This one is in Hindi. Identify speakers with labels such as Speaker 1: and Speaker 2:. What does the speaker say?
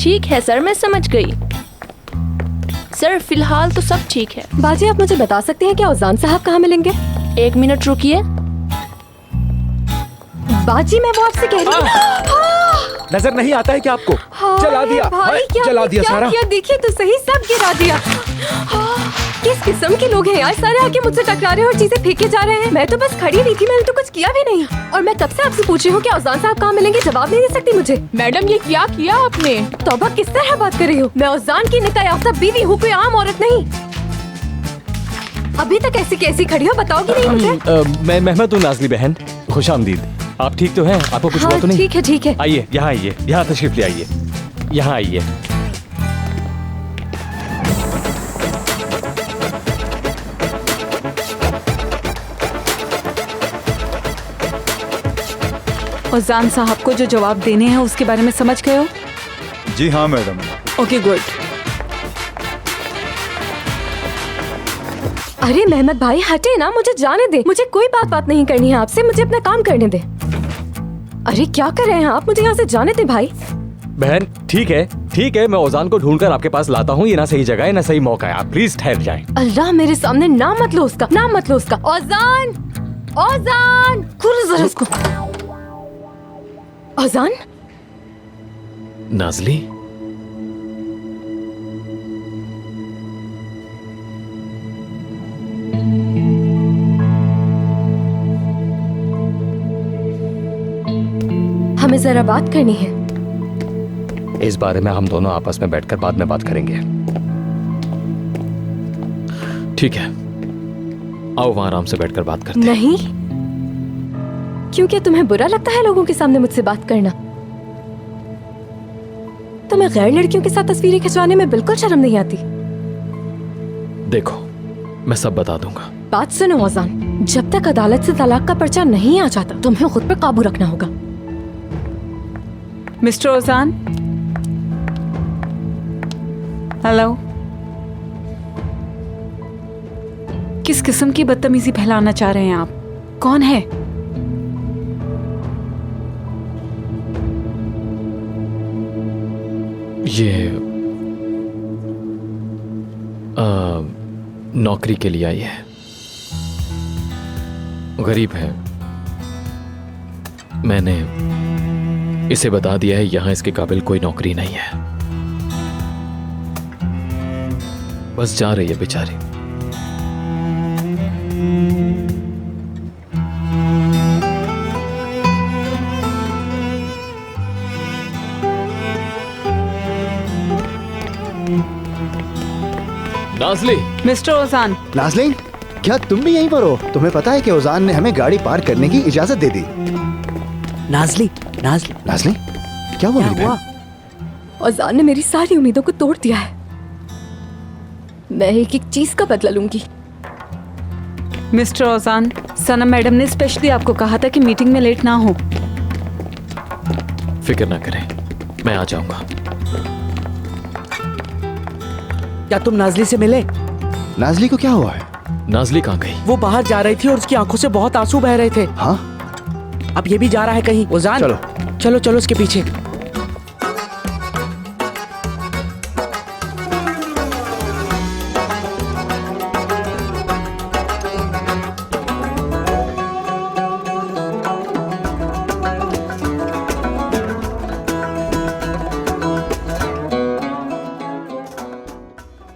Speaker 1: ठीक है सर, मैं समझ गई। सर फिलहाल तो सब ठीक है।
Speaker 2: बाजी, आप मुझे बता सकते हैं क्या उजान साहब कहाँ मिलेंगे?
Speaker 1: 1 मिनट रुकिए।
Speaker 2: बाजी, मैं वो आपसे कह रही हूँ।
Speaker 3: नजर नहीं आता है क्या आपको? जला दिया
Speaker 2: भाई, क्या
Speaker 3: जला दिया सारा।
Speaker 2: क्या देखिए तो सही, सब गिरा दिया। किस किस्म के लोग हैं यार, सारे आके मुझसे टकरा रहे हैं और चीजें फेंके जा रहे हैं। मैं तो बस खड़ी नहीं थी, मैंने तो कुछ किया भी नहीं। और मैं कब से आपसे पूछ रही हूँ कि उजान साहब कहाँ मिलेंगे, जवाब नहीं दे सकती मुझे।
Speaker 1: मैडम ये क्या किया आपने?
Speaker 2: तौबा, किस तरह बात कर रही हो? मैं उजान की निकाह याफ्ता बीवी हूँ, कोई आम औरत नहीं। अभी तक ऐसी कैसी खड़ी हो, बताओगी नहीं मुझे?
Speaker 3: मैं मेहमत हूँ नाज़ली बहन, खुशामदीद। आप ठीक तो हैं? आपको कुछ हुआ तो नहीं?
Speaker 2: ठीक है ठीक है।
Speaker 3: आइए यहाँ आइए, यहाँ तशरीफ ले आइए, यहाँ आइए।
Speaker 4: उजान साहब को जो जवाब देने हैं उसके बारे में समझ गए हो?
Speaker 5: जी हाँ मैडम।
Speaker 4: Okay good.
Speaker 2: अरे मेहमत भाई हटे ना, मुझे जाने दे। मुझे कोई बात नहीं करनी है आपसे, मुझे अपना काम करने दे। अरे क्या कर रहे हैं आप, मुझे यहाँ से जाने दे भाई।
Speaker 3: बहन ठीक है, मैं ओजान को ढूंढकर आपके पास लाता हूँ। ये ना सही जगह है ना सही मौका है, आप प्लीज ठहर जाएं।
Speaker 2: अल्लाह, मेरे सामने नाम मत लो उसका, नाम मत लो उसका। औजान, औजान, खोलो जरा उसको। औजान,
Speaker 3: नाज़ली,
Speaker 2: हमें जरा बात करनी है।
Speaker 3: इस बारे में हम दोनों आपस में बैठकर बाद में बात करेंगे। ठीक है, आओ वहां आराम से बैठकर बात करते हैं।
Speaker 2: नहीं, क्यों, क्या तुम्हें बुरा लगता है लोगों के सामने मुझसे बात करना? तुम्हें गैर लड़कियों के साथ तस्वीरें खिंचवाने में बिल्कुल शर्म नहीं आती?
Speaker 3: देखो, मैं सब बता दूंगा।
Speaker 2: बात सुनो औजान, जब तक अदालत से तलाक का पर्चा नहीं आ जाता, तुम्हें खुद पर काबू रखना होगा।
Speaker 4: Mister Ozan, hello. किस किस्म की बदतमीजी फैलाना चाह रहे हैं आप? कौन है?
Speaker 3: ये नौकरी के लिए आई है, गरीब है। मैंने इसे बता दिया है यहां इसके काबिल कोई नौकरी नहीं है, बस जा रही है बेचारी। नाज़ली।
Speaker 4: मिस्टर ओजान।
Speaker 6: नाज़लीन, क्या तुम भी यहीं पर हो? तुम्हें पता है कि ओजान ने हमें गाड़ी पार्क करने की इजाजत दे दी।
Speaker 7: नाज़ली,
Speaker 6: नाज़लीन, क्या हुआ मेरी बहन?
Speaker 2: औजान ने मेरी सारी उम्मीदों को तोड़ दिया है। मैं एक एक चीज का बदला लूंगी।
Speaker 4: मिस्टर ओजान, सनम मैडम ने स्पेशली आपको कहा था कि मीटिंग में लेट ना हो।
Speaker 3: फिक्र ना करें, मैं आ जाऊंगा।
Speaker 7: क्या तुम नाज़ली से मिले?
Speaker 6: नाज़ली को क्या हुआ है?
Speaker 3: नाज़ली कहाँ गई?
Speaker 7: वो बाहर जा रही थी और उसकी आंखों से बहुत आंसू बह रहे थे।
Speaker 6: हाँ,
Speaker 7: अब ये भी जा रहा है कहीं। ओजान,
Speaker 6: चलो
Speaker 7: चलो चलो उसके पीछे।